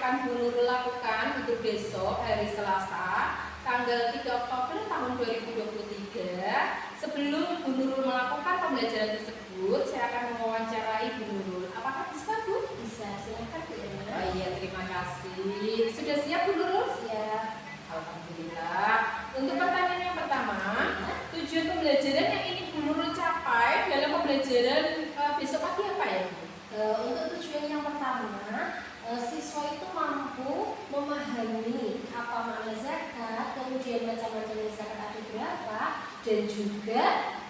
akan Bu Nurul lakukan untuk besok hari Selasa tanggal 3 Oktober tahun 2023. Sebelum Bu Nurul melakukan pembelajaran tersebut, saya akan mewawancarai Bu Nurul. Apakah bisa, Bu? Bisa, silakan Bu. Oh iya, terima kasih. Sudah siap Bu Nurul? Siap. Alhamdulillah. Untuk pertanyaan yang pertama, tujuan pembelajaran yang ingin Bu Nurul capai dalam pembelajaran besok pagi apa ya, Bu? Untuk tujuan yang pertama, siswa itu mampu memahami apa makna zakat, kemudian macam-macam zakat ada berapa, dan juga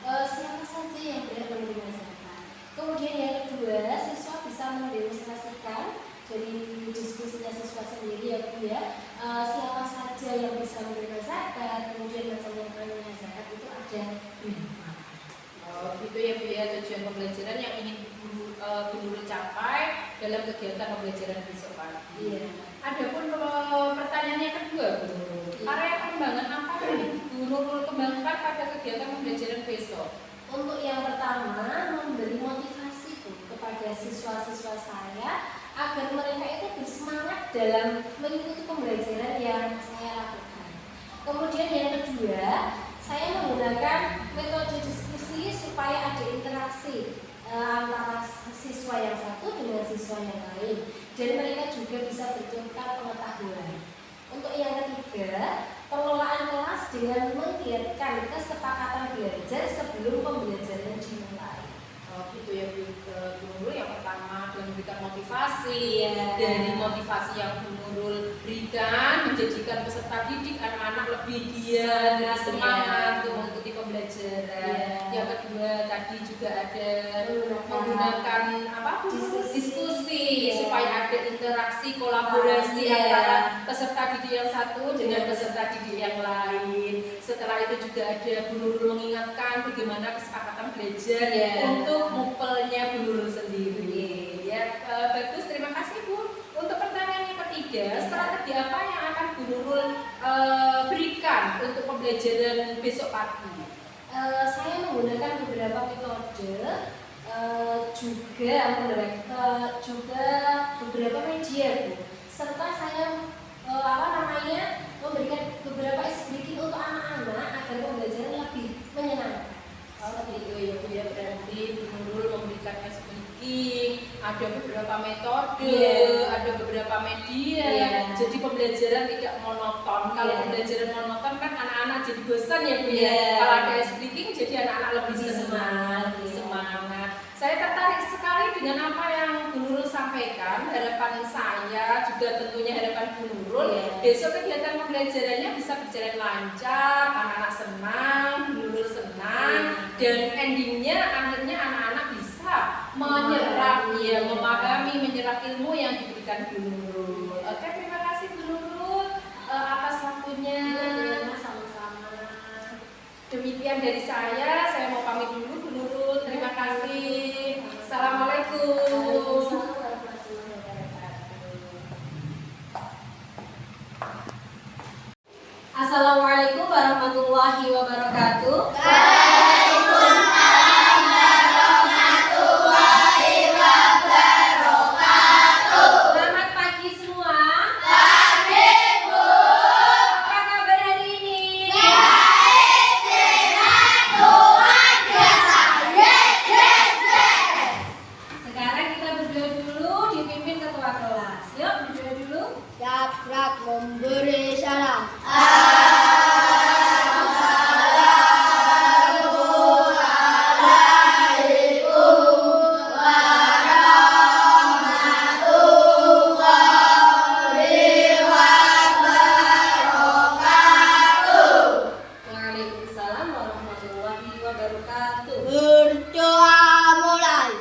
siapa saja yang berhak menerima zakat. Kemudian yang kedua, siswa bisa mendemonstrasikan dari diskusinya siswa sendiri ya Bu ya, siapa saja yang bisa menerima zakat, kemudian macam-macamnya zakat itu ada berapa. Oh, gitu ya Bu ya, tujuan pembelajaran yang ingin Bu Nurul capai dalam kegiatan pembelajaran besok pagi. Iya. Adapun pertanyaan yang kedua, Bu Nurul, area pengembangan apa yang ingin Bu Nurul kembangkan pada kegiatan pembelajaran besok? Untuk yang pertama, memberi motivasi Bu kepada siswa-siswa saya agar mereka itu bersemangat dalam mengikuti pembelajaran yang saya lakukan. Kemudian yang kedua, saya menggunakan metode diskusi supaya ada interaksi antara siswa yang satu dengan siswa yang lain, dan mereka juga bisa bertukar pengetahuan. Untuk yang ketiga, pengelolaan kelas dengan menggiatkan kesepakatan belajar sebelum pembelajaran dimulai. Oh, gitu ya Bu Nurul. Yang pertama dengan memberikan motivasi. Iya. Dari motivasi yang Bu Nurul berikan menjadikan peserta didik anak-anak lebih giat, lebih semangat untuk mengikuti pembelajaran. Iya. Yang kedua tadi juga ada menggunakan apa? Diskusi Iya. supaya ada interaksi kolaborasi Iya. antara peserta didik yang satu dengan peserta didik yang lain. Setelah itu juga ada Bu Nurul mengingatkan bagaimana kesepakatan belajar Iya. untuk mupelnya Bu Nurul sendiri. Ya, bagus, terima kasih Bu. Untuk pertanyaan yang ketiga, strategi apa yang akan Bu Nurul berikan untuk pembelajaran besok pagi? Saya menggunakan beberapa metode, juga beberapa media Bu, serta saya memberikan beberapa speaking untuk anak-anak agar pembelajaran lebih menyenangkan. Oh gitu ya Bu ya, berarti Bu Nurul memberikan speaking, ada beberapa metode, Iya. ada beberapa media, Iya. jadi pembelajaran tidak monoton. Kalau Iya. pembelajaran monoton kan anak-anak jadi bosan ya Bu ya. Iya. Kalau ada speaking jadi anak-anak lebih Lebih senang, semangat, lebih iya. semangat. Saya tertarik sekali dengan apa yang Bu Nurul sampaikan. Harapan saya juga tentunya harapan Bu Nurul, Iya. besok kegiatan pembelajarannya bisa berjalan lancar, anak-anak senang, Bu Nurul senang, dan endingnya akhirnya anak-anak bisa menyerap, ya, memahami, menyerap ilmu yang diberikan Bu Nurul. Oke, terima kasih Bu Nurul atas waktunya. Sama-sama. Demikian dari saya mau pamit dulu Bu Nurul. Terima kasih. Assalamualaikum. Waalaikumsalam warahmatullahi wabarakatuh. Assalamualaikum warahmatullahi wabarakatuh. Selamat pagi semua. Apa kabar hari ini? Sekarang kita berdoa dulu, dipimpin ketua kelas. Yuk berdoa dulu. Yakrak memberi salam. Waalaikumsalam warahmatullahi wabarakatuh. Berdoa mulai.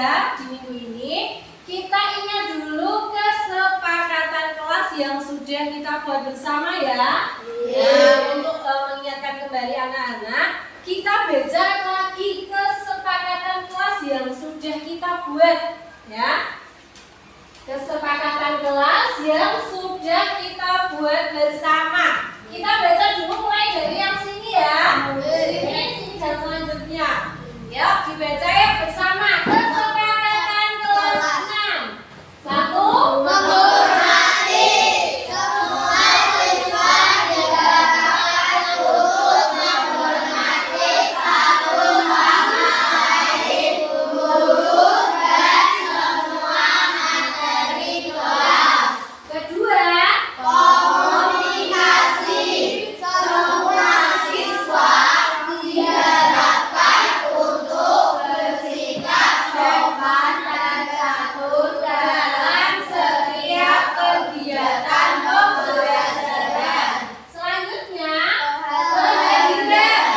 ya di minggu ini kita ingat dulu kesepakatan kelas yang sudah kita buat bersama ya. Ya, untuk mengingatkan kembali anak-anak, kita baca lagi kesepakatan kelas yang sudah kita buat ya. Kesepakatan kelas yang sudah kita buat bersama. Kita baca dulu mulai dari yang sini ya. Dari sini dan selanjutnya. Yuk dibaca ya bersama. Kesepakatan kelas 6. 1. Menghormati semua siswa diharapkan untuk menghormati satu sama lain, guru dan semua materi kelas. Kedua. Komunikasi semua siswa diharapkan untuk bersikap sopan dan santun dalam setiap kegiatan pembelajaran. Selanjutnya. Kehadiran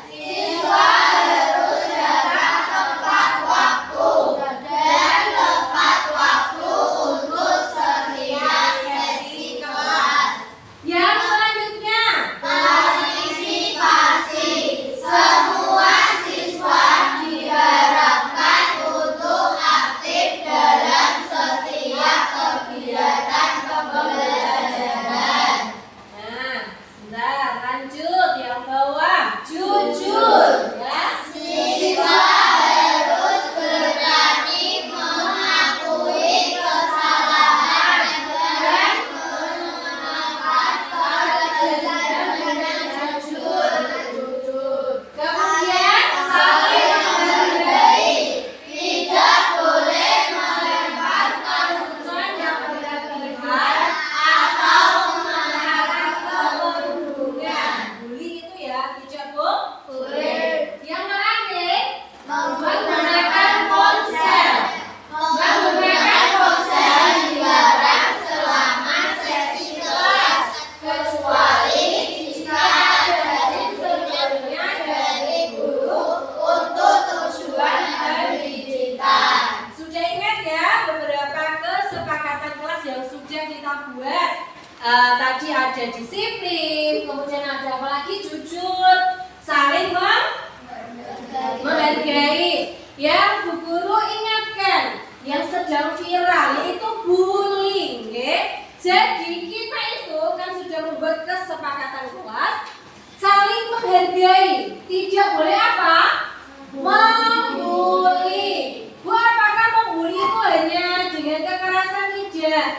siswa harus datang tepat waktu dan tepat waktu untuk setiap sesi kelas. Yang selanjutnya. Partisipasi semua siswa diharapkan untuk aktif dalam setiap kegiatan pembelajaran. Nah, bentar, lanjut yang bawah. Jujur ya. Siswa harus berani mengakui kesalahan dan menerapkan pelajaran dengan jujur. Kemudian Saling menghargai, tidak boleh melemparkan ucapan yang berlebihan atau melarang keperundungan. bully itu ya, tidak Bu? Boleh Yang terakhir. menggunakan ponsel. Menggunakan ponsel dilarang selama sesi kelas, kecuali jika ada instruksinya dari guru untuk tujuan pendidikan. Sudah ingat ya beberapa kesepakatan kelas yang sudah kita buat. Tadi ada disiplin, kemudian ada apa lagi? Jujur, saling menghargai. Yang Bu Guru ingatkan, yang sedang viral yaitu bullying, ya. Jadi kita itu kan sudah membuat kesepakatan kelas saling menghargai, tidak boleh apa? Membuli. Bu, apakah membuli itu hanya dengan kekerasan? Tidak.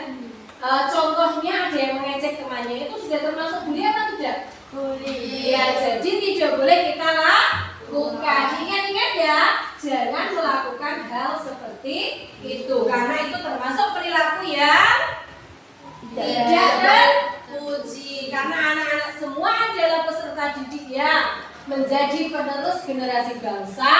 Contohnya ada yang mengejek temannya, itu sudah termasuk bully apa tidak? Bully. Ya, jadi tidak boleh kita lakukan. Ingat-ingat ya, jangan melakukan hal seperti itu karena itu termasuk perilaku yang tidak terpuji. Karena anak-anak semua adalah peserta didik yang menjadi penerus generasi bangsa,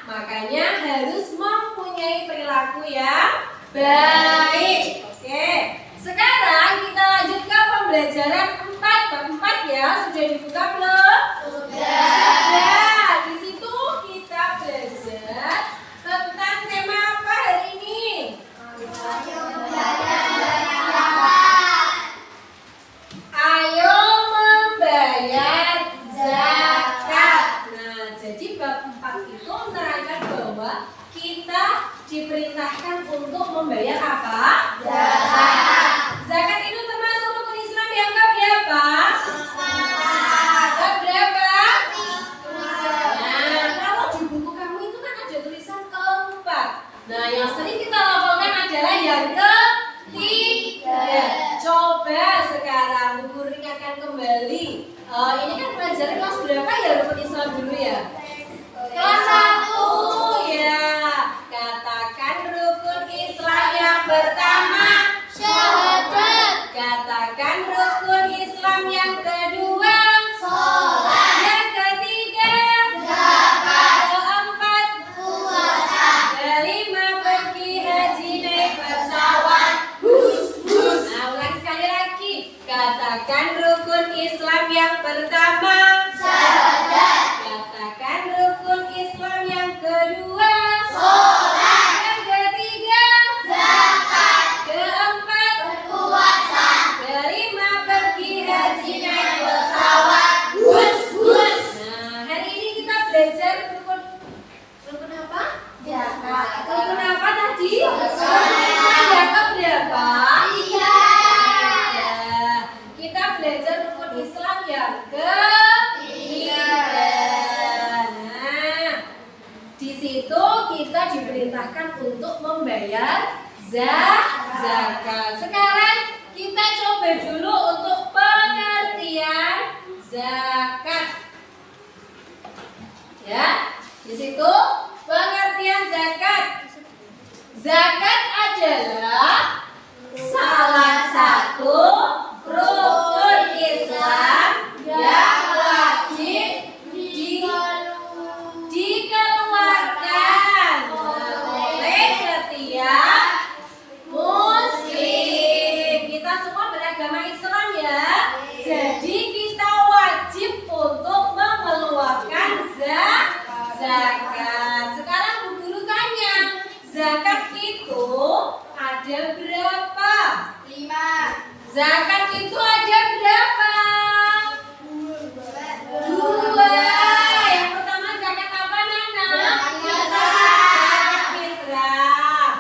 makanya harus mempunyai perilaku yang baik. Oke. Sekarang kita lanjut ke pembelajaran 4 bab 4 ya. Sudah dibuka belum? Sudah. Di situ kita belajar tentang tema apa hari ini? Ayo membayar zakat. Nah, jadi bab 4 itu menerangkan bahwa kita diperintahkan untuk membayar apa? Zakat. Zakat itu termasuk rukun Islam yang keberapa? Keberapa? Nah, kalau di buku kamu itu kan ada tulisan keempat. Nah, yang sering kita lakukan adalah yang ketiga. Coba sekarang Bu Guru ingatkan kembali. Ini kan pelajaran kelas berapa ya rukun Islam dulu ya? Kelas 1 ya. Katakan rukun Islam yang pertama. Syahadat. Katakan rukun Islam yang kedua. Sholat. Yang ketiga. Zakat. Keempat. Puasa. Kelima pergi haji naik pesawat. Nah, ulang sekali lagi. Katakan rukun Islam yang pertama. Syahadat. Katakan kemudian zakat. Sekarang kita coba dulu untuk pengertian zakat. Ya, di situ pengertian zakat. Zakat adalah salah satu rukun Islam yang wajib dikeluarkan oleh setiap muslim. Kita semua beragama Islam ya. Jadi kita wajib untuk mengeluarkan zakat. Sekarang Bu Guru tanya, zakat itu ada berapa? 5. Zakat itu ada berapa? 2. Yang pertama zakat apa Nana? Zakat fitrah.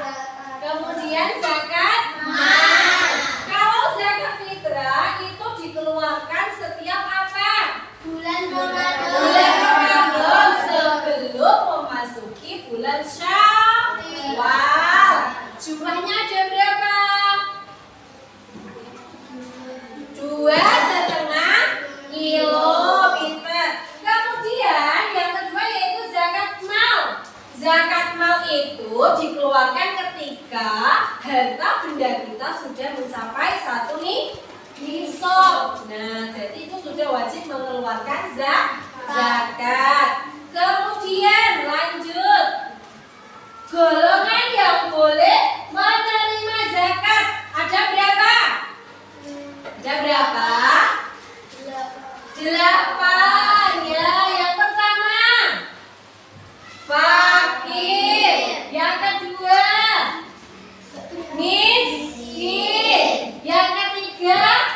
Kemudian zakat mal. Kalau zakat fitrah itu dikeluarkan setiap apa? Bulan Bulan Ramadan. Ramadan sebelum memasuki bulan Syawal. Jumlahnya ada berapa? 2,5 kilo pinter. Kemudian yang kedua yaitu zakat mal. Zakat mal itu dikeluarkan ketika harta benda kita sudah mencapai 1 nisab. Nah, jadi itu sudah wajib mengeluarkan zakat. Kemudian lanjut, golongan yang boleh menerima zakat ada berapa? Ada berapa? 8 ya. Yang pertama fakir. Yang kedua miskin. Yang ketiga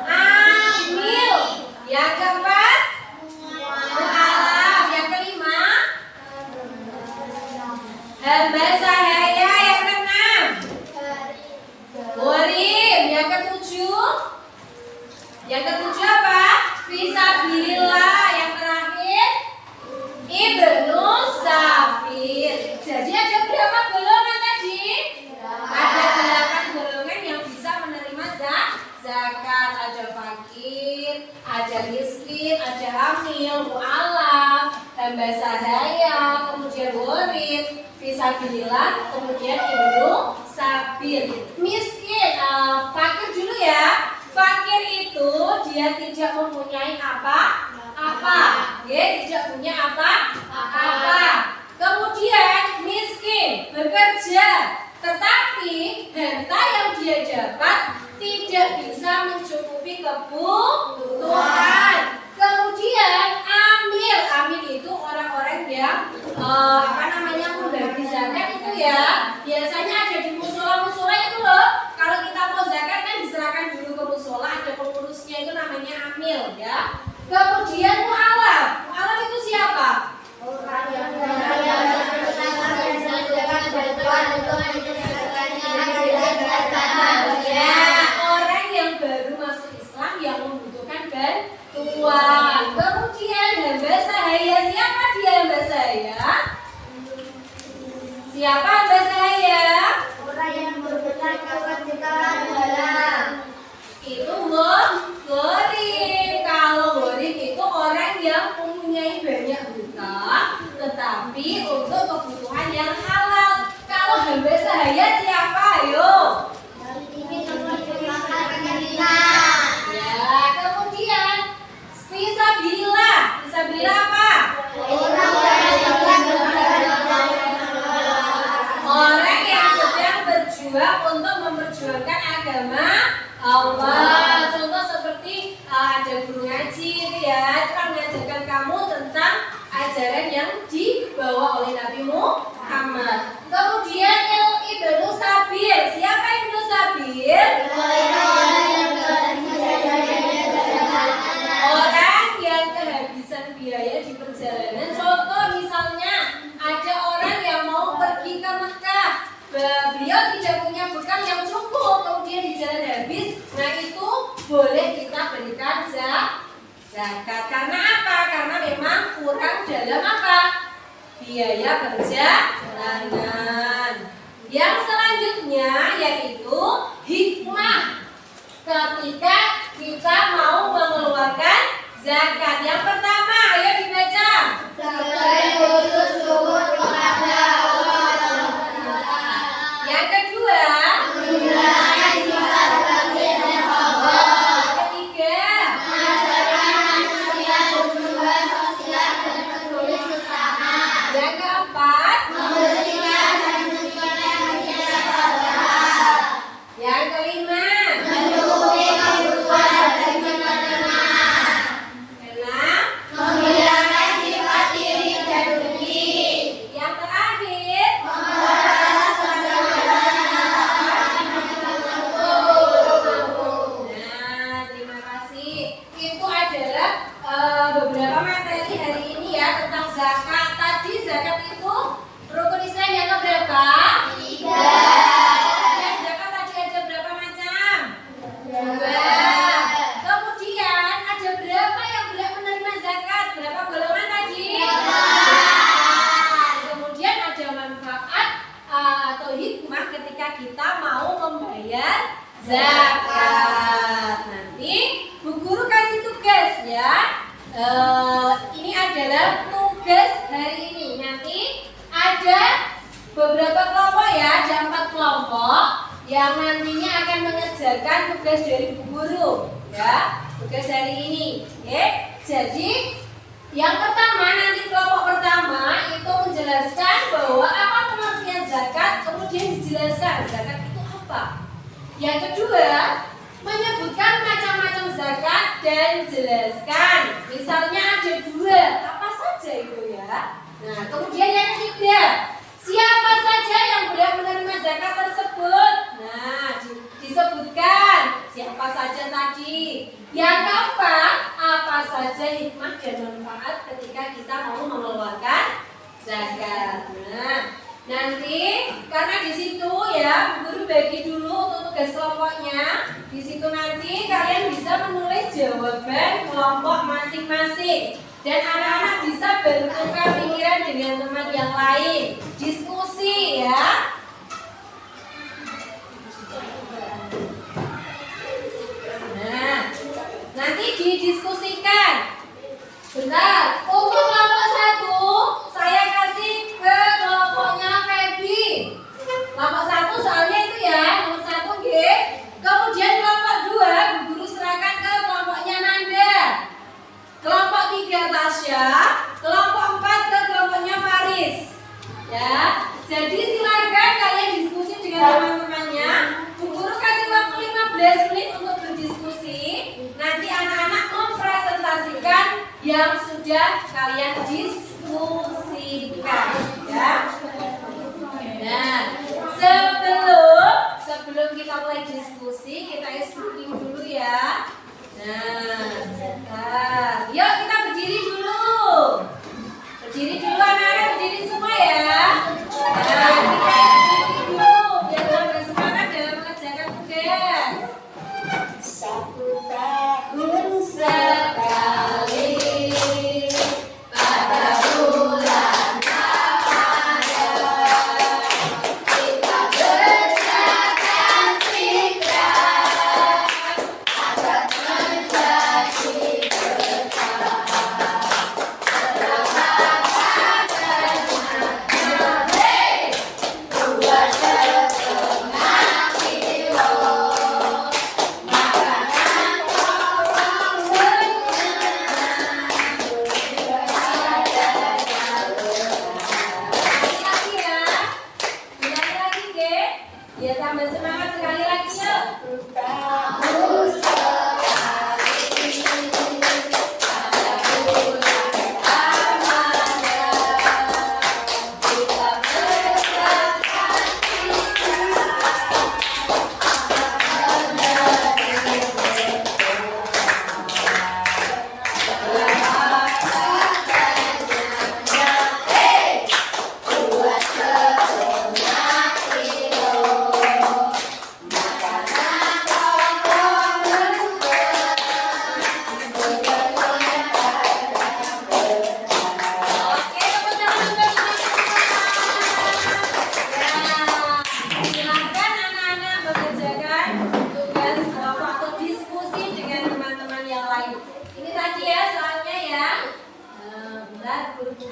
amil. Yang keempat mu'alaf. Yang kelima hamba sahaya. Yang keenam gharib. Yang ketujuh apa? Fisabilillah. Yang terakhir ibnu safir. Jadi ada berapa golongan tadi? Ada 8 golongan yang bisa menerima zakat. Ada fakir, ada miskin, ada amil, mu'alaf, hamba sahaya, kemudian gharib, fisabilillah, kemudian ibnu safir. Miskin, fakir dulu ya. Fakir itu dia tidak mempunyai apa? Dia tidak punya apa? Kemudian miskin, bekerja, tetapi harta yang dia dapat tidak bisa mencukupi kebutuhan. Kemudian amil itu orang-orang yang membagi zakat itu ya. Biasanya ada di musola itu loh. Kalau kita mau zakat kan diserahkan dulu ke musola, ada pengurusnya itu namanya amil ya. Kemudian mu'alaf itu siapa? Ya, orang yang baru masuk Islam yang membutuhkan bantuan. Kemudian hamba sahaya. Siapa dia hamba sahaya? Siapa hamba sahaya? Orang yang berbuat kewajiban dalam. Itu gharib. Kalau gharib itu orang yang mempunyai banyak hutang, tetapi untuk kebutuhan yang halal. Kalau hamba sahaya siapa? Ayo. Ya, kemudian fisabilillah. Fisabilillah apa? Orang yang sedang berjuang untuk memperjuangkan agama Allah. Contoh seperti ada guru ngaji itu ya, itu kan mengajarkan kamu tentang ajaran yang dibawa oleh Nabi Muhammad. Kemudian ibnu sabir. Siapa ibnu sabir? Orang yang kehabisan biaya di perjalanan. Contoh misalnya ada orang yang mau pergi ke Mekah, beliau tidak punya bekal yang cukup, kemudian di jalan habis. Nah itu boleh kita berikan zakat. Karena apa? Karena memang kurang dalam apa? biaya perjalanan. Yang selanjutnya yaitu hikmah ketika kita mau mengeluarkan zakat. Yang pertama, ayo dibaca. Sebagai wujud syukur kepada Allah. Yang kedua, Menghilangkan sifat batin dan Allah. yang ketiga, Mengajarkan manusia berhubungan sosial dan peduli sesama. yang keempat, Membersihkan dan mensucikan masyarakat padahal. yang kelima, Mencukupi kebutuhan dari penerima. keenam, Menghilangkan sifat iri dan dengki. yang terakhir. Memperhatikan Nah, terima kasih. Itu adalah beberapa materi hari ini ya tentang zakat. Tadi zakat itu rukun Islam yang keberapa? Dan zakat tadi ada berapa macam? Dua. Kemudian ada berapa yang berhak menerima zakat? Berapa golongan tadi? Kemudian ada manfaat atau hikmah ketika kita mau membayar zakat. Nanti Bu Guru kasih tugas ya. Ini adalah tugas hari ini. Nanti ada beberapa kelompok ya, ada 4 kelompok yang nantinya akan mengerjakan tugas dari Bu Guru ya. Tugas hari ini. Oke. Jadi yang pertama, nanti kelompok pertama itu menjelaskan bahwa apa pengertian zakat, kemudian dijelaskan zakat itu apa. Yang kedua, menyebutkan macam-macam zakat dan jelaskan. Misalnya ada 2, apa saja itu ya. Nah, kemudian yang ketiga, siapa saja yang berhak menerima zakat tersebut. Nah, disebutkan siapa saja tadi. Yang keempat, apa saja hikmah dan manfaat ketika kita mau mengeluarkan zakat. Nah, nanti karena di situ ya Bu Guru bagi dulu untuk tugas kelompoknya. Di situ nanti kalian bisa menulis jawaban kelompok masing-masing dan anak-anak bisa bertukar pikiran dengan teman yang lain. Diskusi ya. Nah, nanti didiskusikan. Bentar, untuk kelompok 1 saya kasih ke kelompoknya Feby. Kelompok 1 soalnya itu ya, nomor 1 G. Kemudian kelompok 2 Bu Guru serahkan ke kelompoknya Nanda. Kelompok 3 Tasya, kelompok 4 ke kelompoknya Faris. Ya, jadi silakan kalian diskusi dengan teman-temannya. Bu Guru kasih waktu 15 menit untuk berdiskusi. Nanti anak-anak mempresentasikan yang sudah kalian diskusikan, ya. Nah, sebelum kita mulai diskusi, kita speaking dulu ya. Nah, yuk kita berdiri dulu. Berdiri dulu anak-anak, berdiri semua ya. Nah, kita berdiri dulu biar lebih semangat dalam mengerjakan tugas. 1 tahun sekali pada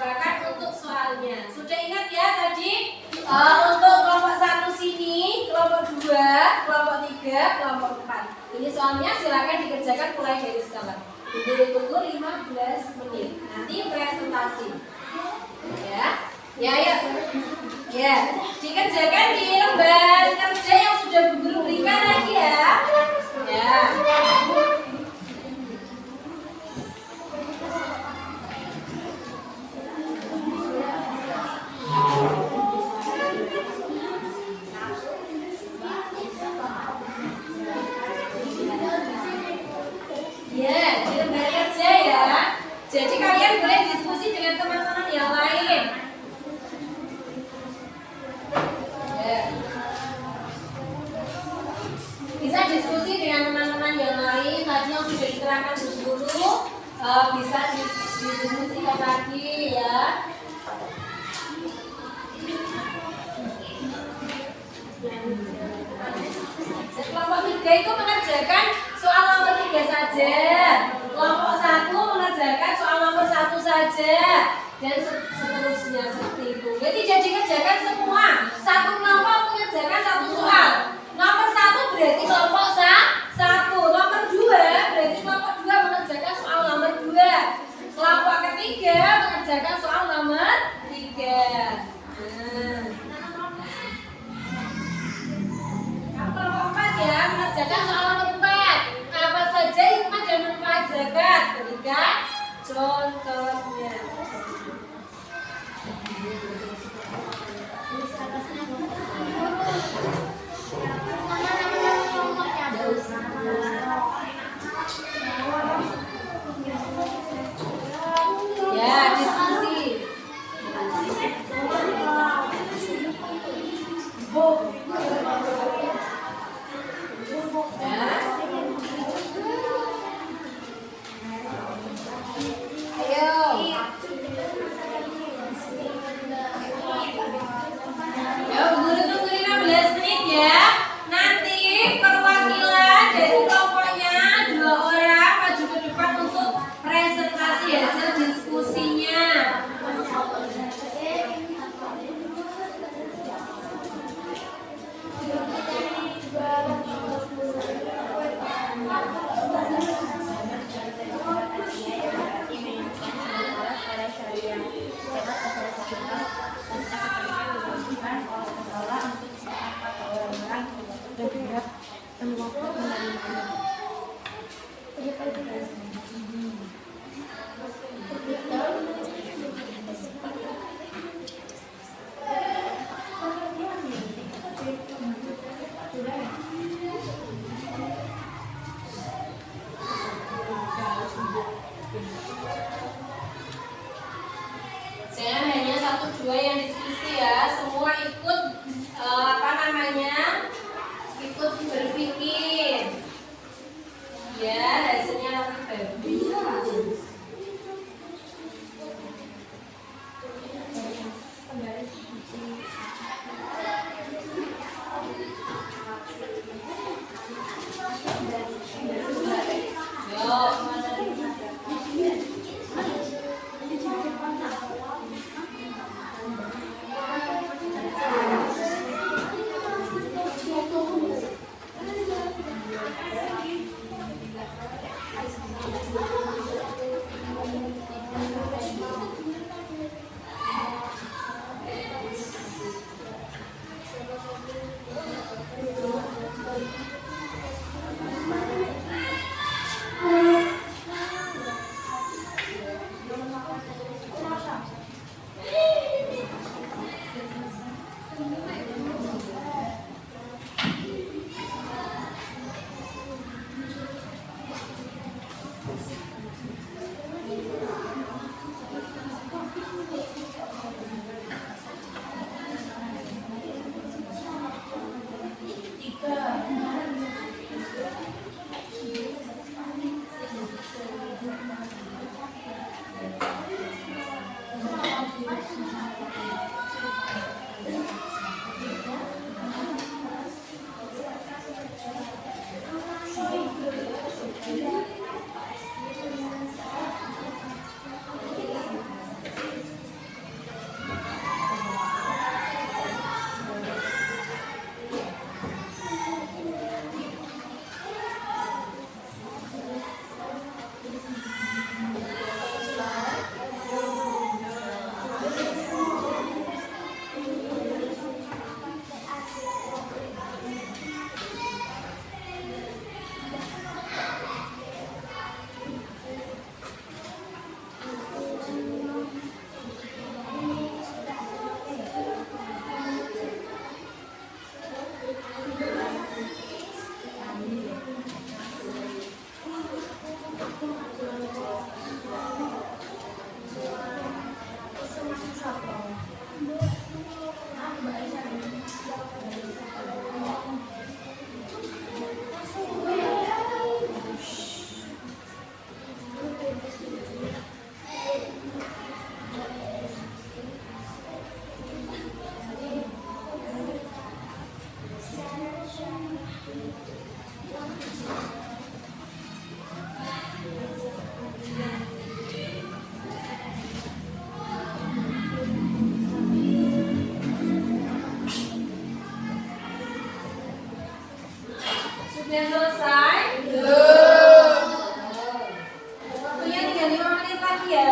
bukakan untuk soalnya. Sudah ingat ya tadi? Untuk kelompok 1 sini, kelompok 2, kelompok 3, kelompok 4. Ini soalnya silakan dikerjakan mulai dari sekarang. Tunggu 15 menit. Nanti presentasi. Ya. Ya, ya. Ya, dikerjakan di lembar kerja yang sudah Bu Guru berikan lagi ya. Ya. Ya, di lembar kerja ya. Jadi kalian boleh diskusi dengan teman-teman yang lain. Ya. Bisa diskusi dengan teman-teman yang lain. Tadi yang sudah diterangkan dulu, bisa didiskusikan lagi ya. Kelompok 3 itu mengerjakan soal nomor 3 saja. Kelompok 1 mengerjakan soal nomor 1 saja. Dan seterusnya seperti itu. Jadi dikerjakan semua. Satu kelompok mengerjakan satu soal. Nomor 1 berarti kelompok 1. Nomor 2 berarti kelompok 2 mengerjakan soal nomor 2. Kelompok ketiga mengerjakan soal nomor 3. Kelompok 4 ya, mengerjakan soal nomor 4. Apa saja hikmah dan manfaat zakat? Berikan contohnya. Ya, diskusi. Ya, guru tunggu 15 menit ya. Nanti perwakilan dari kelompoknya 2 orang maju ke depan untuk presentasi hasil diskusinya. Sudah selesai? Waktunya tinggal 5 menit lagi ya.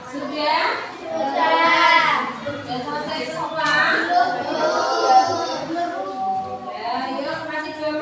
Sudah? Sudah selesai semua? Ya, yuk kasih 2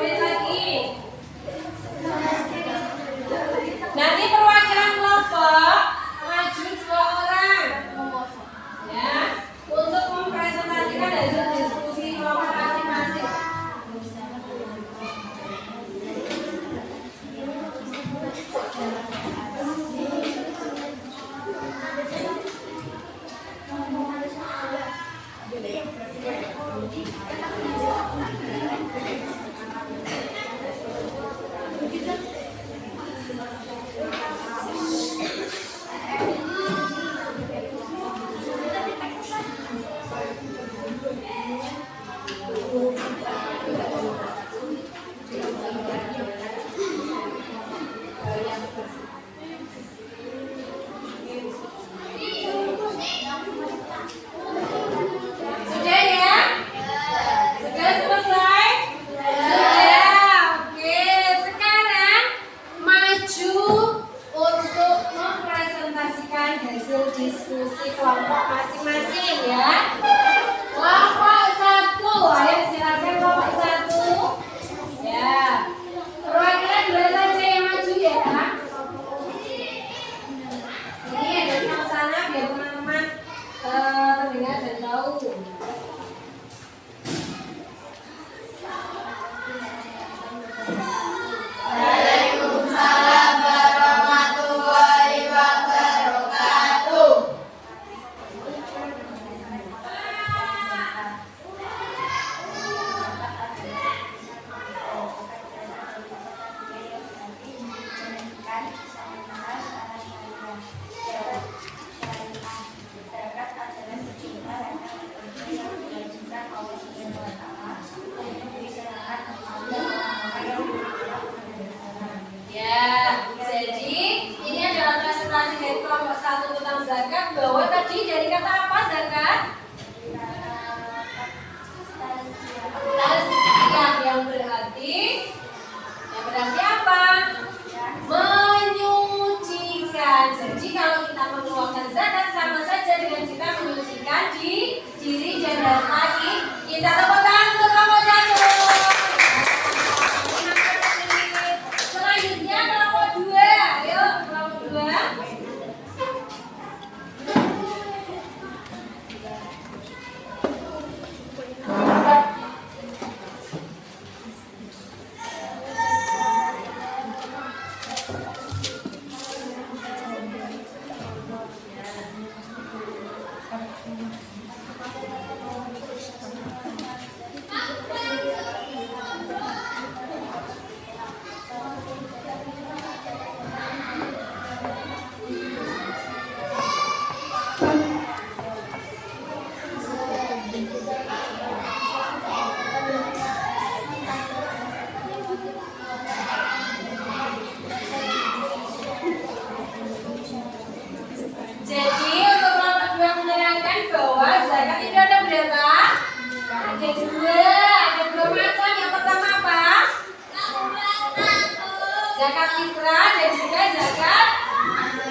zakat fitrah dan juga zakat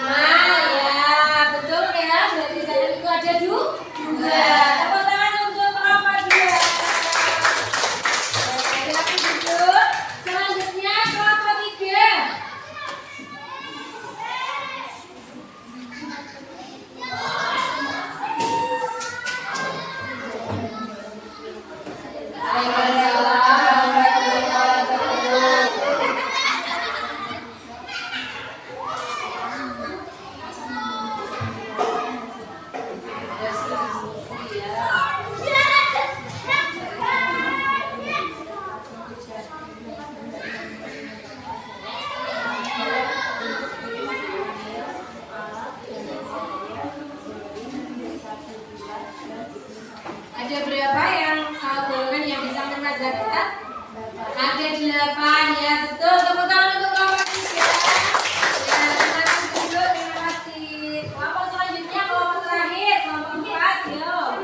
mal. Ya, betul ya. Berarti zakat itu ada dua. Tepuk tangan untuk kelompok 2. Laki-laki duduk. Selanjutnya kelompok 3. Ada berapa yang golongan yang bisa menerima zakat? Ada 8 ya, betul. Tepuk tangan untuk kelompok 3. Ya, silakan duduk. Terima kasih. Kelompok selanjutnya, kelompok terakhir, kelompok 4. Yuk.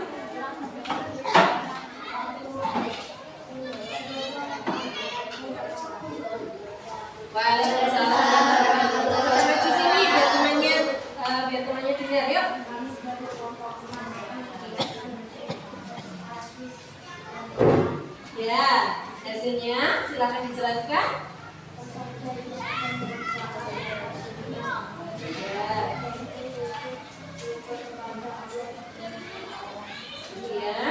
Waalaikumsalam. Di sini biar temannya dengar. Yuk. Ya, hasilnya silakan dijelaskan. Ya.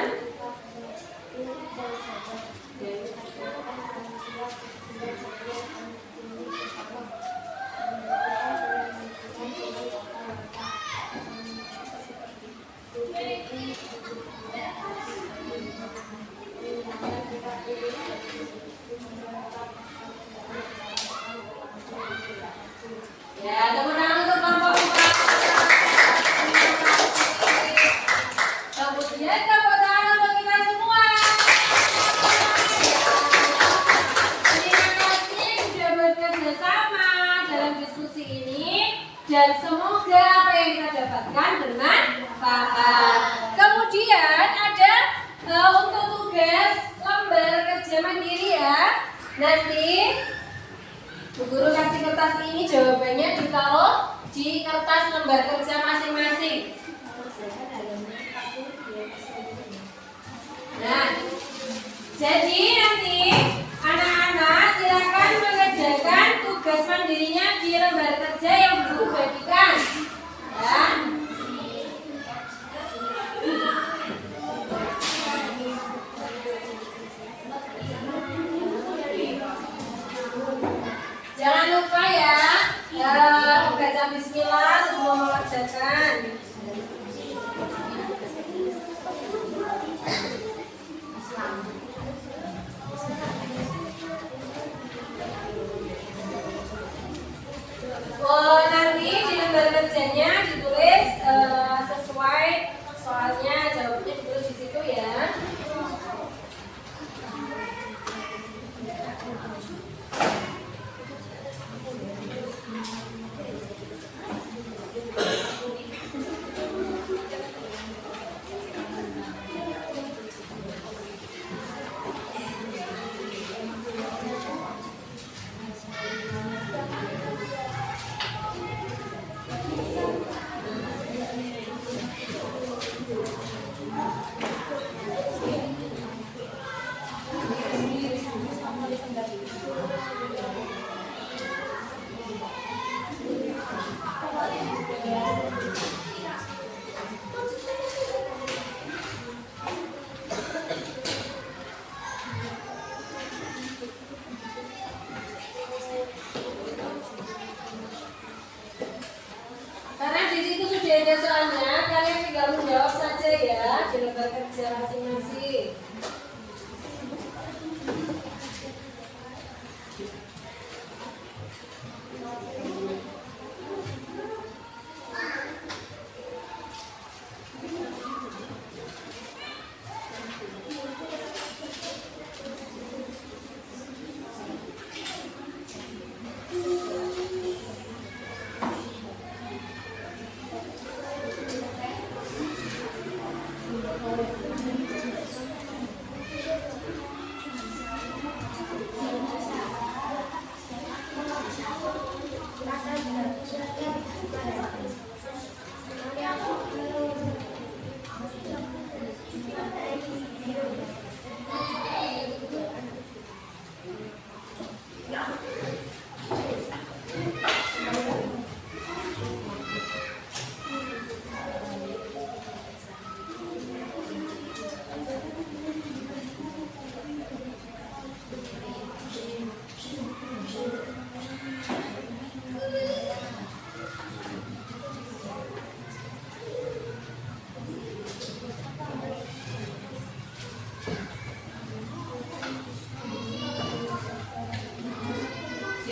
Ya, tepuk tangan untuk kelompok 4. Kemudian tepuk tangan untuk kita semua. Terima kasih sudah bekerja sama dalam diskusi ini dan semoga apa yang kita dapatkan bermanfaat. Kemudian ada untuk tugas lembar kerja mandiri ya. Nanti Bu Guru kasih kertas ini, jawabannya ditaruh di kertas lembar kerja masing-masing. Nah, jadi nanti anak-anak silakan mengerjakan tugas mandirinya di lembar kerja yang Bu Guru bagikan. Ya. Jangan lupa ya, membaca bismillah sebelum mengerjakan. Oh, nanti di lembar kerjanya ditulis sesuai soalnya, jawabnya ditulis di situ ya.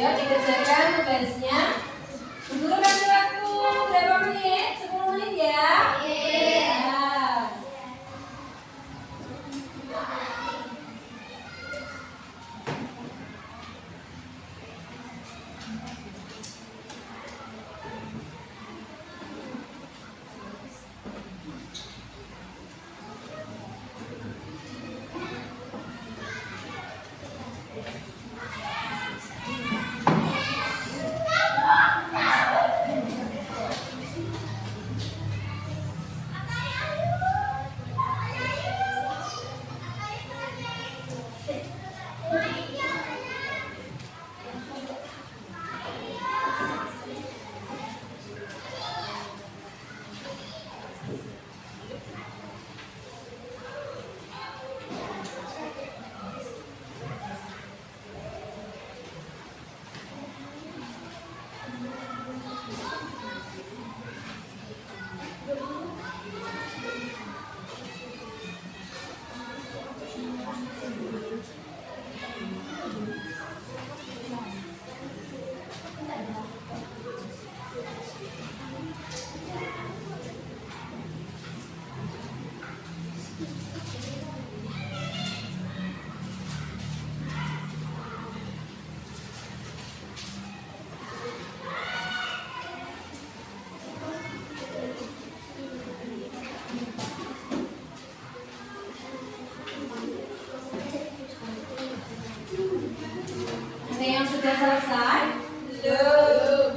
Ya, dikerjakan tugasnya. Guru kasih waktu berapa menit? 10 menit ya? Iya. Ada yang sudah selesai? Belum.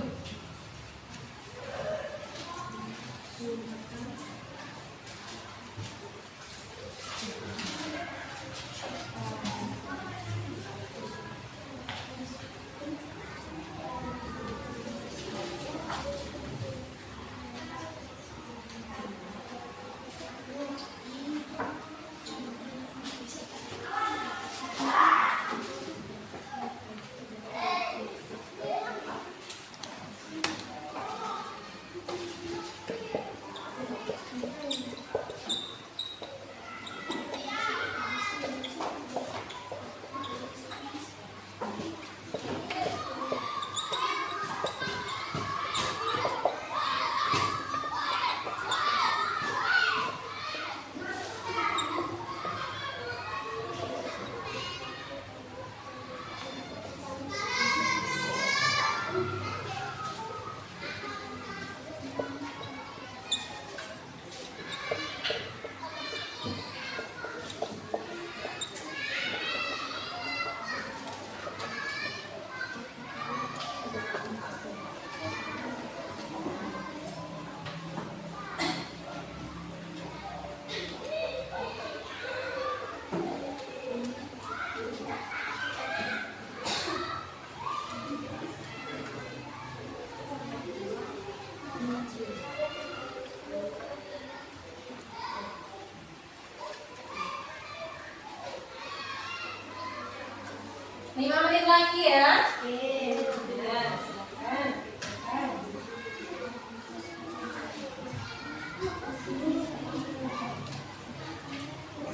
Lima menit lagi ya. Ya, silakan.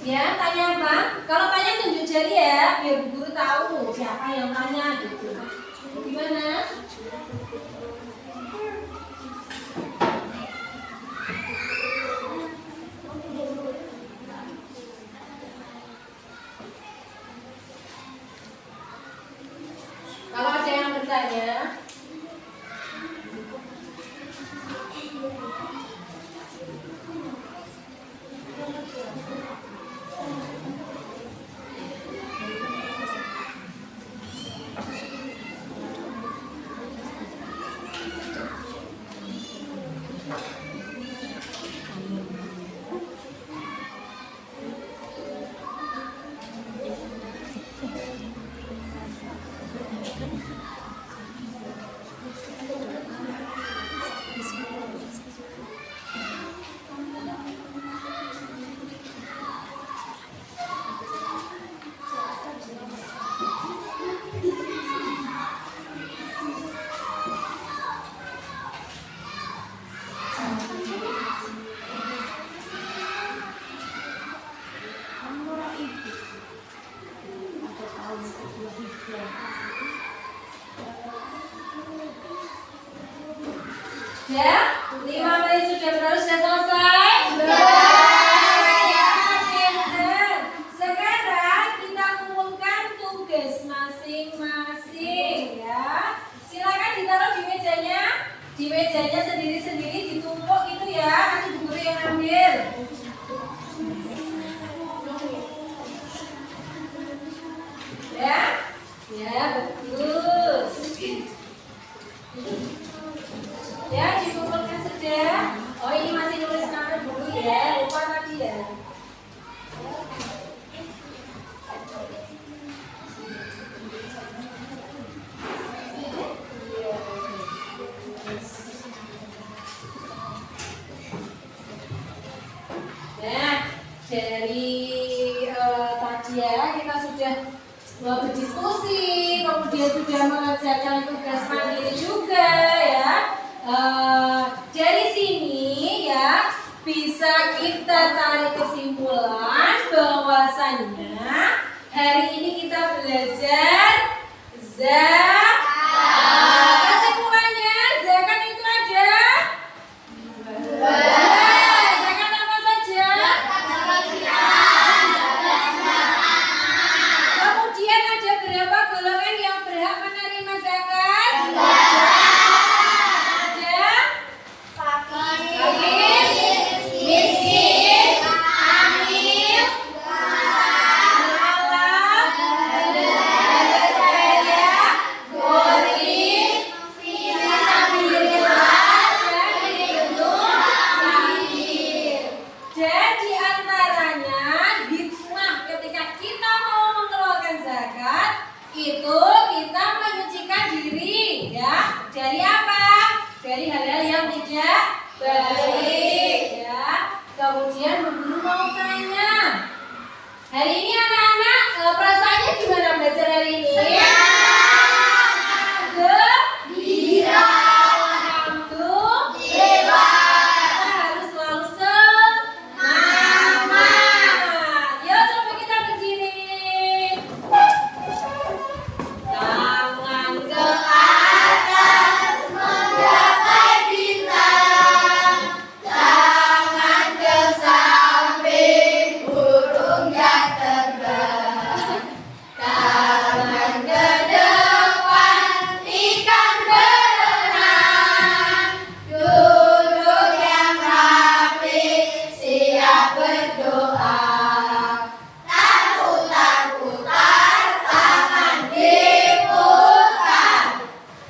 Ya, tanya apa? Kalau tanya tunjuk jari ya, biar bu guru tahu siapa yang tanya gitu. Gimana? Kalau ada yang bertanya, Sudah? 5 menit sudah berlalu, sudah selesai? Pinter. Sekarang kita kumpulkan tugas masing-masing ya. Silakan ditaruh di mejanya. Di mejanya sendiri-sendiri ditumpuk gitu ya. Nanti Bu Guru yang ambil. Ya? Ya, bagus. Ya, dikumpulkan sudah. Oh, ini masih nulis nama dulu ya. Lupa tadi ya. Nah, dari tadi ya kita sudah berdiskusi, kemudian sudah mengerjakan tugas mandiri juga ya. Dari sini ya bisa kita tarik kesimpulan bahwasannya hari ini kita belajar zakat. Kesimpulannya zakat itu ada zakat apa saja? Kemudian ada berapa golongan yang berhak menerima zakat? Ada fakir, miskin, amil, mualaf, kaya, gharib, fisabilillah, dan ibnul sabil. Dan di antaranya hikmah ketika kita mau mengeluarkan zakat itu kita menyucikan diri ya. Dari apa? Dari hal-hal yang tidak baik ya. Kemudian Bu Guru mau tanya, hari ini anak-anak perasaannya gimana belajar hari ini? Gembira. Alhamdulillah. Kita harus selalu semangat. Yuk coba kita berdiri. Tangan ke atas menggapai bintang. Tangan ke samping burungnya terbang. Tangan ke depan ikan berenang. Duduk yang rapi siap berdoa. Putar-putar tangan diputar.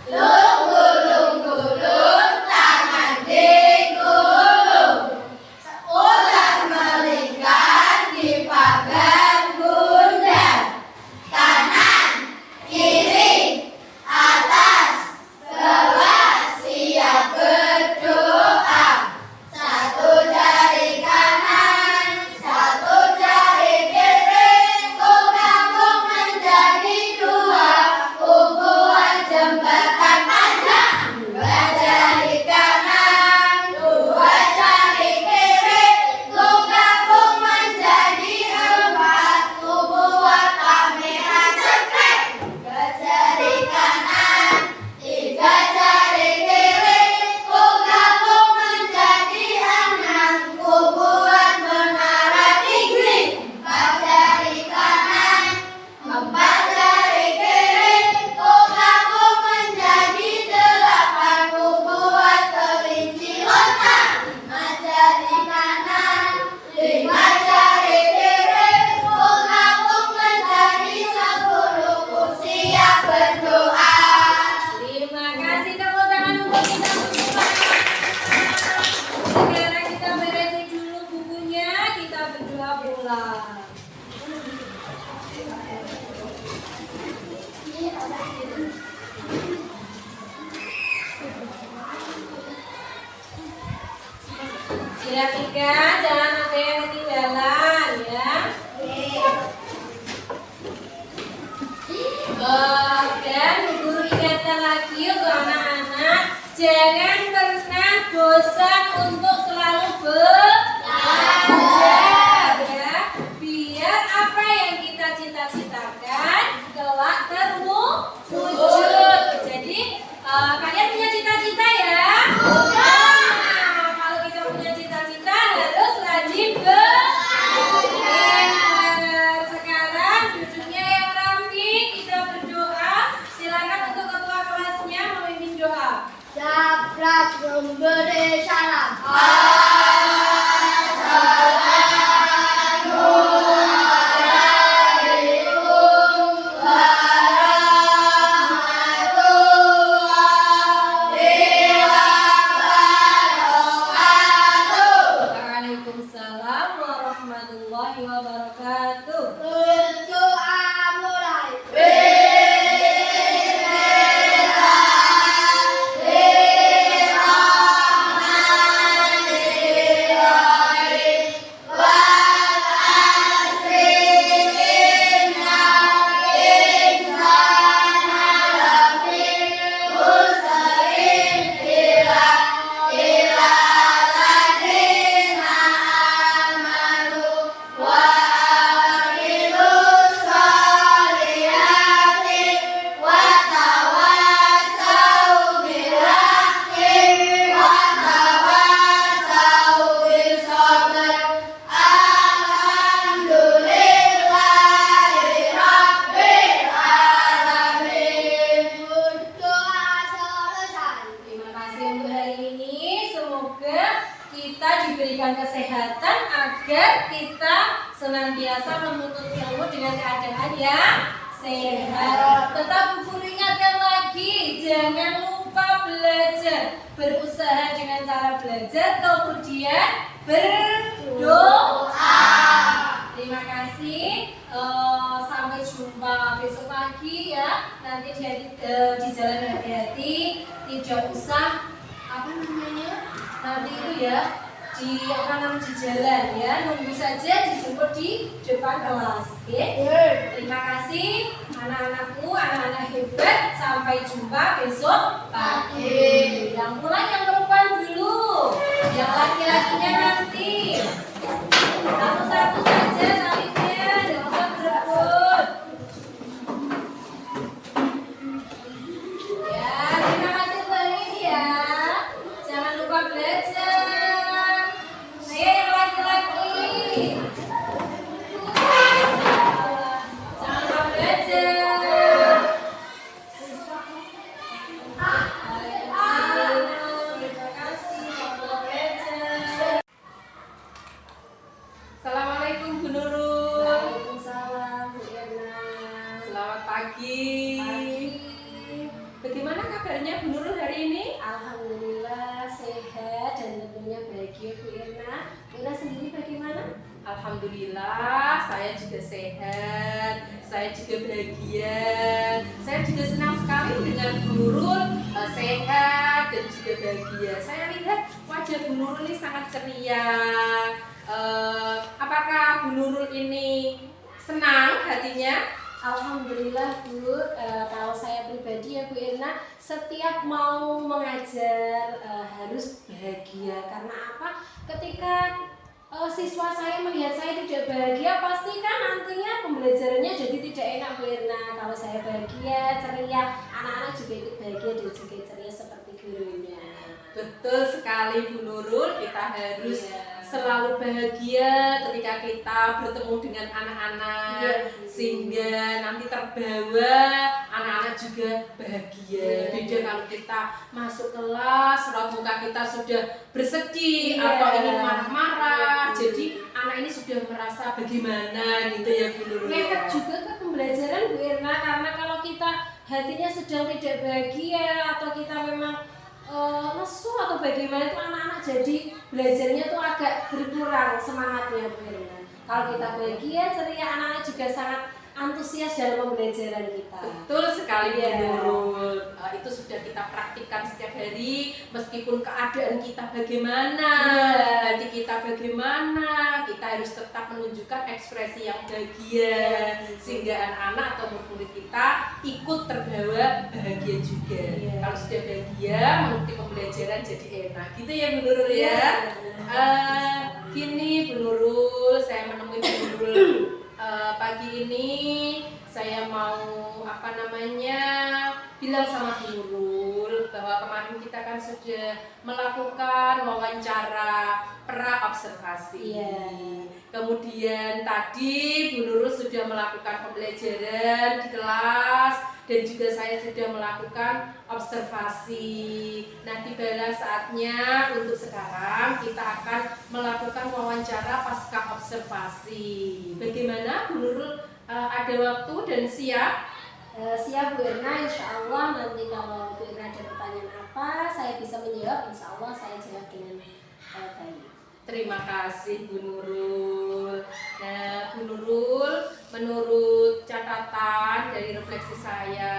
Lunggu-lunggu-lung tangan digulung. Ular melingkar di pagar bundar. Kanan, kiri, atas, bawah siap berdoa. Satu jari kanan, satu jari kiri, ku gabung menjadi dua. Ku buat jembatan panjang. Dua jari kanan, dua jari kiri, ku gabung menjadi empat. Ku buat kamera cekrek. Dua jari kanan, tiga jari kiri, ku gabung menjadi enam. Ku buat menara tinggi. Empat jari kanan, empat jari kiri, ku gabung menjadi delapan. Ku buat kelinci loncat. Lima jari kanan, lima jari kiri, ku gabung menjadi 10. Ku siap berdoa. Terima kasih, tepuk tangan untuk kita semua. Sekarang kita beresin dulu bukunya, kita berdoa pulang. Perhatikan, jangan ada yang ketinggalan ya. Dan Bu Guru ingatkan lagi untuk anak-anak, jangan pernah bosan untuk selalu belajar ya. Biar apa yang kita cita-citakan kelak terwujud. Jadi kalian punya cita-cita ya? Beri salam. Waalaikumsalam warahmatullahi wabarakatuh. Berdoa mulai. Terima kasih untuk hari ini. Semoga kita diberikan kesehatan agar kita senantiasa menuntut ilmu dengan keadaan yang sehat. Tetap guru ingatkan lagi, jangan lupa belajar, berusaha dengan cara belajar, kemudian berdoa. Terima kasih. Sampai jumpa besok pagi ya. Nanti di jalan hati-hati, tidak usah apa namanya nanti itu ya di jalan ya, nunggu saja dijemput di depan kelas. Oke? Terima kasih anak-anakku, anak-anak hebat. Sampai jumpa besok pagi. Yang pulang yang perempuan dulu, yang laki-lakinya nanti. Satu-satu saja salimnya, nggak usah berebut. Ya, terima kasih untuk hari ini ya. Jangan lupa belajar. Saya yang laki-laki. Jangan lupa belajar. Terima kasih. Jangan lupa belajar. Assalamualaikum Bu Nurul. Waalaikumsalam, Bu Irna. Selamat pagi. Bagaimana kabarnya Bu Nurul hari ini? Alhamdulillah sehat dan tentunya bahagia Bu Irna. Bu Irna sendiri bagaimana? Alhamdulillah, saya juga sehat, saya juga bahagia. Saya juga senang sekali dengan Bu Nurul sehat dan juga bahagia. Saya lihat wajah Bu Nurul ini sangat ceria. Apakah Bu Nurul ini senang hatinya? Alhamdulillah Bu, kalau saya pribadi ya Bu Irna, setiap mau mengajar harus bahagia. Karena apa? Ketika siswa saya melihat saya tidak bahagia, pasti kan nantinya pembelajarannya jadi tidak enak Bu Irna. Kalau saya bahagia, ceria, anak-anak juga ikut bahagia dan juga ceria seperti gurunya. Betul sekali Bu Nurul, kita harus selalu bahagia ketika kita bertemu dengan anak-anak, sehingga nanti terbawa anak-anak juga bahagia. Beda kalau kita masuk kelas, raut muka kita sudah bersedih atau ingin marah-marah, jadi anak ini sudah merasa bagaimana gitu ya Bu Nurul. Ngefek juga ke pembelajaran Bu Irna, karena kalau kita hatinya sedang tidak bahagia atau kita memang lesu atau bagaimana, itu anak-anak jadi belajarnya tuh agak berkurang semangatnya Bu Irna. Kalau kita bahagia, ceria, anak-anak juga sangat antusias dalam pembelajaran kita. Betul sekali Bu Nurul. Itu sudah kita praktikkan setiap hari, meskipun keadaan kita bagaimana, hati kita bagaimana, kita harus tetap menunjukkan ekspresi yang bahagia, sehingga anak-anak atau murid-murid kita ikut terbawa bahagia juga. Kalau sudah bahagia, mengikuti pembelajaran jadi enak. Gitu ya Bu Nurul ya. Gini Bu Nurul, saya menemui Bu Nurul pagi ini. Saya mau bilang sama Bu Nurul bahwa kemarin kita kan sudah melakukan wawancara pra-observasi. Kemudian tadi Bu Nurul sudah melakukan pembelajaran di kelas dan juga saya sudah melakukan observasi. Nah, tibalah saatnya untuk sekarang kita akan melakukan wawancara pasca observasi. Bagaimana Bu Nurul, ada waktu dan siap? Siap Bu Irna, insya Allah nanti kalau Bu Irna ada pertanyaan apa, saya bisa menjawab, insya Allah saya jawab dengan baik. Terima kasih Bu Nurul. Nah, Bu Nurul, menurut catatan dari refleksi saya,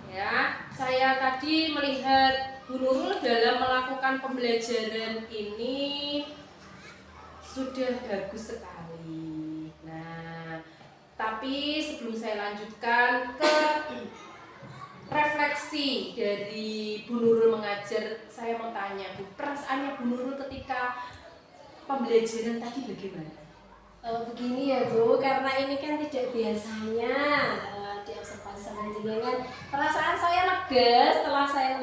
ya, saya tadi melihat Bu Nurul dalam melakukan pembelajaran ini sudah bagus sekali. Nah, tapi sebelum saya lanjutkan ke refleksi dari Bu Nurul mengajar, saya mau tanya Bu, perasaannya Bu Nurul ketika pembelajaran tadi bagaimana? Begini ya Bu, karena ini kan tidak biasanya di observasi sama jenengan. Perasaan saya lega setelah saya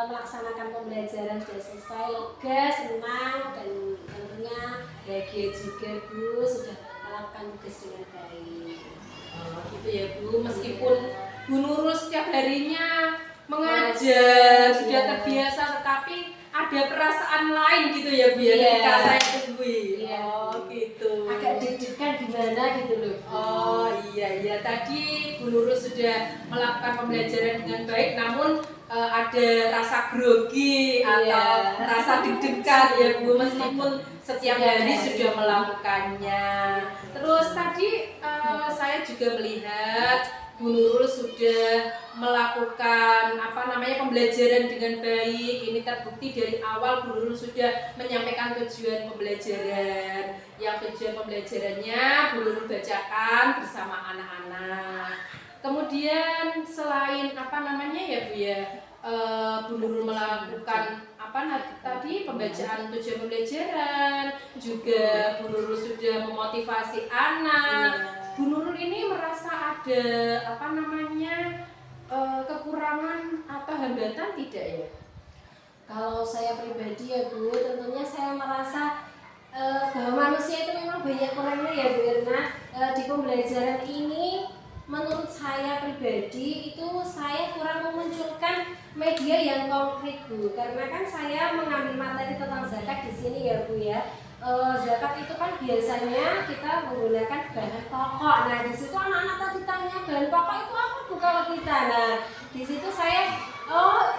melaksanakan pembelajaran sudah selesai, lega, senang, dan tentunya bahagia juga Bu sudah melakukan tugas dengan baik. Oh, gitu ya Bu, meskipun Bu Nurul setiap harinya mengajar sudah terbiasa, tetapi ada perasaan lain gitu ya Bu ya, ketika saya temui. Oh gitu. Agak deg-degan gimana gitu loh. Oh iya, tadi Bu Nurul sudah melakukan pembelajaran dengan baik, namun ada rasa grogi atau rasa deg-degan ya Bu, meskipun setiap hari sudah melakukannya. Terus tadi saya juga melihat Bu Nurul sudah melakukan pembelajaran dengan baik. Ini terbukti dari awal Bu Nurul sudah menyampaikan tujuan pembelajaran. Yang tujuan pembelajarannya Bu Nurul bacakan bersama anak-anak. Kemudian selain Bu Nurul melakukan tadi pembacaan tujuan pembelajaran, juga Bu Nurul sudah memotivasi anak. Bu Nurul ini merasa ada kekurangan atau hambatan tidak ya? Kalau saya pribadi ya Bu, tentunya saya merasa bahwa manusia itu memang banyak kurangnya ya Bu Irna. Di pembelajaran ini menurut saya pribadi itu saya kurang memunculkan media yang konkret Bu, karena kan saya mengambil materi tentang zakat di sini ya Bu ya. Zakat itu kan biasanya kita menggunakan bahan pokok. Nah di situ anak-anak tadi tanya bahan pokok itu apa Bu kalau kita. Nah di situ saya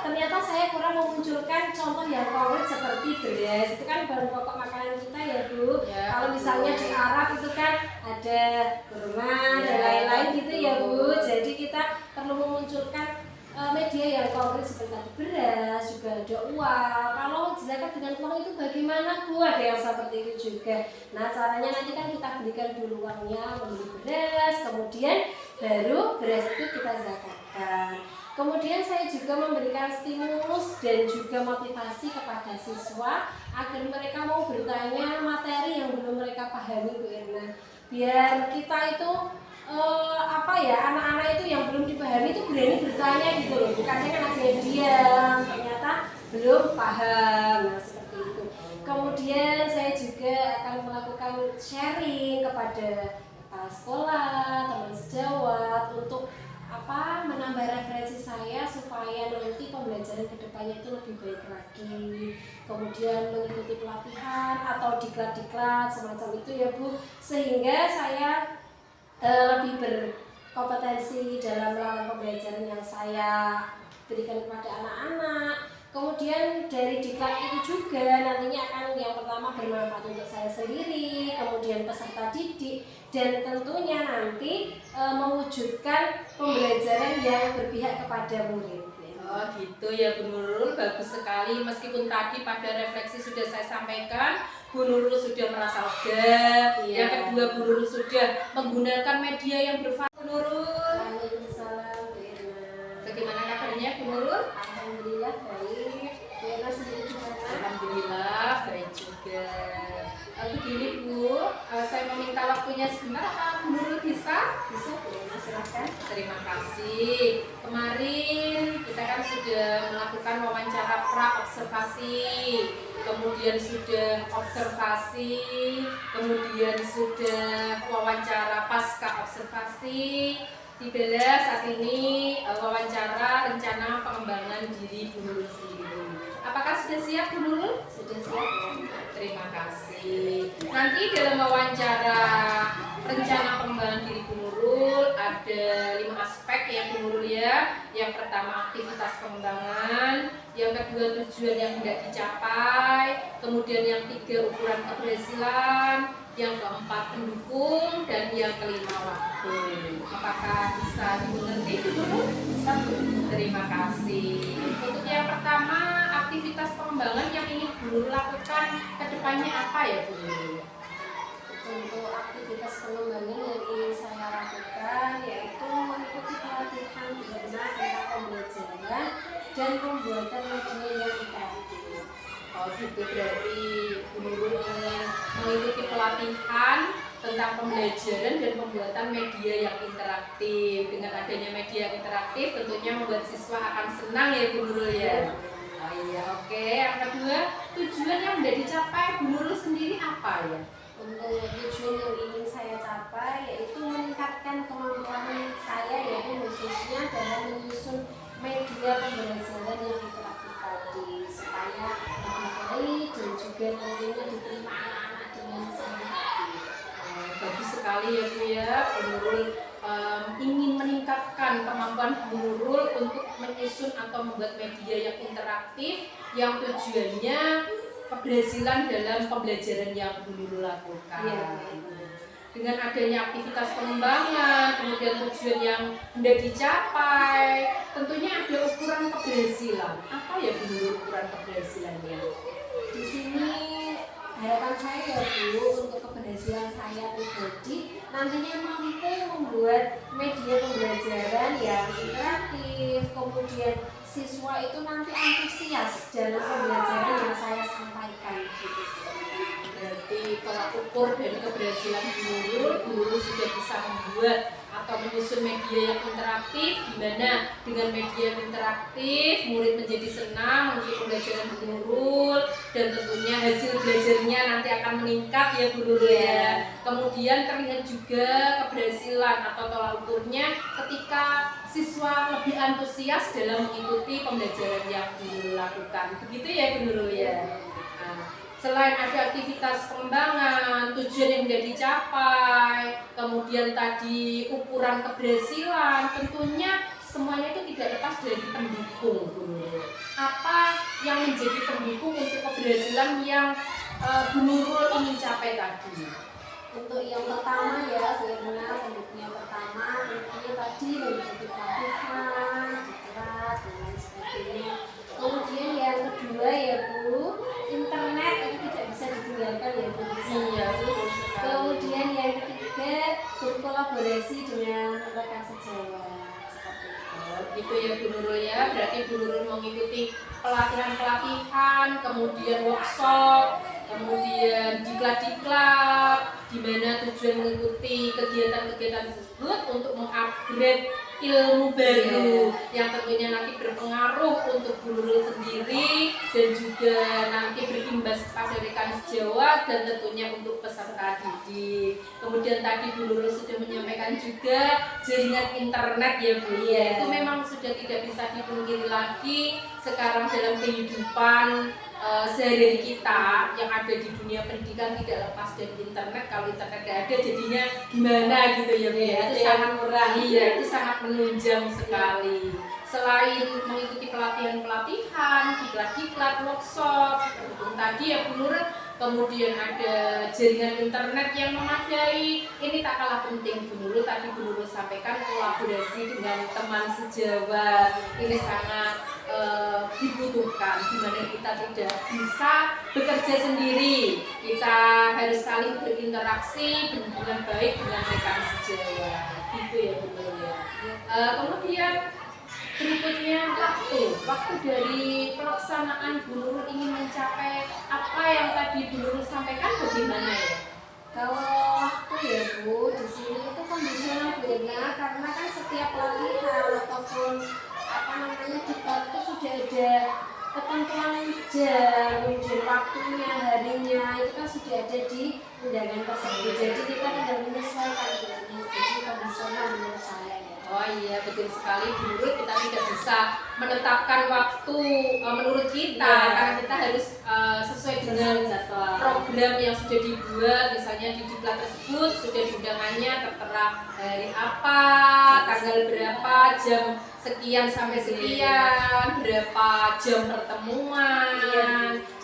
ternyata saya kurang memunculkan contoh yang konkret seperti beras. Itu kan bahan pokok makanan kita ya Bu. Ya, kalau misalnya di Arab itu kan ada kurma dan lain-lain gitu ya Bu. Jadi kita perlu memunculkan media yang konkret seperti beras, juga ada uang. Kalau zakat dengan uang itu bagaimana Bu? Ada yang seperti itu juga. Nah caranya nanti kan kita belikan dulu uangnya, membeli beras, kemudian baru beras itu kita zakatkan. Kemudian saya juga memberikan stimulus dan juga motivasi kepada siswa agar mereka mau bertanya materi yang belum mereka pahami Bu Irna. Biar kita itu anak-anak itu yang belum dipahami itu berani bertanya gitu loh. Bukannya kan ada yang diam, ternyata belum paham. Nah seperti itu. Kemudian saya juga akan melakukan sharing kepada kepala sekolah, teman sejawat untuk menambah referensi saya supaya nanti pembelajaran kedepannya itu lebih baik lagi. Kemudian mengikuti pelatihan atau diklat-diklat semacam itu ya Bu, sehingga saya lebih berkompetensi dalam melakukan pembelajaran yang saya berikan kepada anak-anak. Kemudian dari diklat itu juga nantinya akan yang pertama bermanfaat untuk saya sendiri, kemudian peserta didik, dan tentunya nanti mewujudkan pembelajaran yang berpihak kepada murid. Oh gitu ya Bu Nurul, bagus sekali. Meskipun tadi pada refleksi sudah saya sampaikan, Bu Nurul sudah merasa lega. Yang kedua, Bu Nurul sudah menggunakan media yang bermanfaat. Bu Nurul, Waalaikumsalam Bu Irna. bagaimana kabarnya Bu Nurul? Alhamdulillah baik. Bu Irna sendiri gimana? Alhamdulillah baik juga. Begini Bu, saya meminta waktunya sebentar. Bu Nurul bisa? Bisa Bu Irna, silahkan. Terima kasih. Kemarin kita kan sudah melakukan wawancara pra-observasi, kemudian sudah observasi, kemudian sudah wawancara pasca observasi. Tibalah saat ini wawancara rencana pengembangan diri Bu Nurul sendiri. Apakah sudah siap Bu Nurul? Sudah siap ya? Terima kasih. Nanti dalam wawancara rencana pengembangan diri Bu Nurul ada 5 aspek ya Bu Nurul ya. Yang pertama aktivitas pengembangan, yang kedua tujuan yang hendak dicapai, kemudian yang ketiga ukuran keberhasilan, yang keempat pendukung, dan yang kelima waktu. Apakah bisa dimengerti Bu Nurul? Bisa Bu. Terima kasih. Untuk yang pertama aktivitas pengembangan yang ingin Bu Nurul lakukan kedepannya apa ya Bu Nurul? Untuk aktivitas pengembangan yang ingin saya lakukan yaitu mengikuti pelatihan benar tentang pembelajaran dan pembuatan media yang interaktif. Oh gitu, berarti Bu Nurul ingin mengikuti pelatihan tentang pembelajaran dan pembuatan media yang interaktif. Dengan adanya media yang interaktif tentunya membuat siswa akan senang ya Bu Nurul ya. Oh iya, oke. Yang kedua, tujuan yang sudah dicapai Bu Nurul sendiri apa ya? Untuk tujuan yang ingin saya capai yaitu meningkatkan kemampuan saya yaitu khususnya dalam menyusun media pembelajaran yang interaktif tadi supaya lebih baik dan juga tentunya diterima anak-anak dengan sangat Bagus sekali ya Bu ya. Bu Nurul ingin meningkatkan kemampuan Bu Nurul untuk menyusun atau membuat media yang interaktif yang tujuannya keberhasilan dalam pembelajaran yang Bu Nurul lakukan. Ya. Dengan adanya aktivitas pengembangan, kemudian tujuan yang hendak dicapai, tentunya ada ukuran keberhasilan. Apa ya Bu Nurul ukuran keberhasilannya? Di sini harapan saya ya Bu untuk keberhasilan saya pribadi nantinya mampu membuat media pembelajaran yang interaktif, kemudian siswa itu nanti antusias dalam pembelajaran yang saya sampaikan. Berarti tolak ukur dari keberhasilan Bu Nurul sudah bisa membuat atau menyusun media yang interaktif, di mana dengan media yang interaktif murid menjadi senang mengikuti pembelajaran Bu Nurul dan tentunya hasil belajarnya nanti akan meningkat ya Bu Nurul ya. Kemudian terlihat juga keberhasilan atau tolak ukurnya ketika siswa lebih antusias dalam mengikuti pembelajaran yang Bu Nurul lakukan. Begitu ya Bu Nurul ya. Nah, selain ada aktivitas pengembangan, tujuan yang sudah dicapai, kemudian tadi ukuran keberhasilan, tentunya semuanya itu tidak lepas dari pendukung Bu Nurul. Apa yang menjadi pendukung untuk keberhasilan yang Bu Nurul ingin capai tadi? Untuk yang pertama ya, saya benar pendukung yang pertama tentunya tadi mengikuti pelatihan, diklat dan lain sebagainya. Kemudian yang kedua ya Bu, internet itu tidak bisa ditinggalkan ya Bu. Iya, betul sekali. Kemudian yang ketiga berkolaborasi dengan rekan sejawat seperti itu. Gitu ya Bu Nurul ya, berarti Bu Nurul mengikuti pelatihan-pelatihan, kemudian workshop, kemudian diklat-diklat, di mana tujuan mengikuti kegiatan-kegiatan tersebut untuk mengupgrade ilmu baru yang tentunya nanti berpengaruh untuk Bu Nurul sendiri dan juga nanti berimbas kepada rekan sejawat dan tentunya untuk peserta didik. Kemudian tadi Bu Nurul sudah menyampaikan juga jaringan internet ya Bu ya. Itu memang sudah tidak bisa dipungkiri lagi sekarang dalam kehidupan sehari-hari kita yang ada di dunia pendidikan tidak lepas dari internet. Kalau internet tidak ada jadinya gimana gitu ya Bu ya. Itu sangat murah. Iya, itu sangat menunjang sekali. Selain mengikuti pelatihan-pelatihan, diklat-diklat, workshop, tadi ya Bu Nurul, kemudian ada jaringan internet yang memadai. Ini tak kalah penting Bu Nurul, tadi Bu Nurul sampaikan kolaborasi dengan teman sejawat. Ini sangat dibutuhkan, di mana kita tidak bisa bekerja sendiri. Kita harus saling berinteraksi, berhubungan baik dengan rekan sejawat. Gitu ya Bu Nurul ya. Kemudian berikutnya waktu dari pelaksanaan Bu Nurul ingin mencapai apa yang tadi Bu Nurul sampaikan bagaimana ya? Kalau waktu ya Bu, di sini itu kondisional Bu ya, karena kan setiap pelatihan ataupun apa namanya diklat itu sudah ada ketentuan jam, kemudian waktunya, harinya itu kan sudah ada di undangan tersebut. Jadi kita tinggal menyesuaikan dengan jadi kondisional menurut saya ya. Oh iya, betul sekali Bu Nurul, kita tidak bisa menetapkan waktu menurut kita Iya. karena kita harus sesuai dengan jadwal. program yang sudah dibuat, misalnya di diklat tersebut sudah undangannya tertera hari apa, tanggal berapa, jam sekian sampai sekian, berapa jam pertemuan. Iya.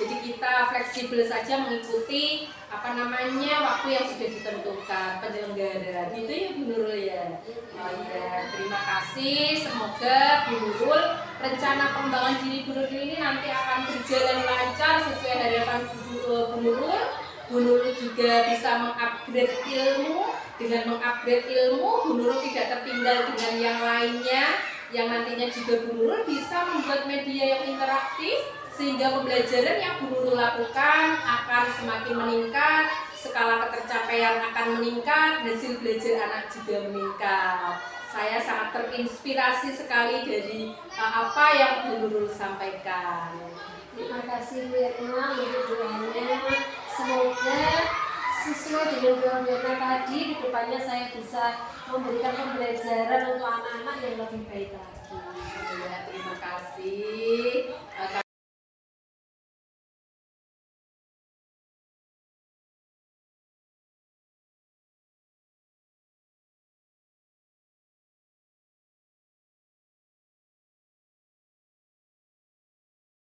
Jadi kita fleksibel saja mengikuti waktu yang sudah ditentukan penyelenggara. Gitu ya Bu Nurul ya. Oh iya, terima kasih. Semoga Bu Nurul rencana pengembangan diri Bu Nurul ini nanti akan berjalan lancar sesuai harapan Bu Nurul. Bu Nurul juga bisa mengupgrade ilmu. Dengan mengupgrade ilmu, Bu Nurul tidak tertinggal dengan yang lainnya. Yang nantinya juga Bu Nurul bisa membuat media yang interaktif sehingga pembelajaran yang Bu Nurul lakukan akan semakin meningkat, skala ketercapaian akan meningkat, hasil belajar anak juga meningkat. Saya sangat terinspirasi sekali dari apa yang Bu Nurul sampaikan. Terima kasih Bu Irma untuk doanya. Semoga sesuai dengan doa Bu Irma tadi, kedepannya saya bisa memberikan pembelajaran untuk anak-anak yang lebih baik lagi.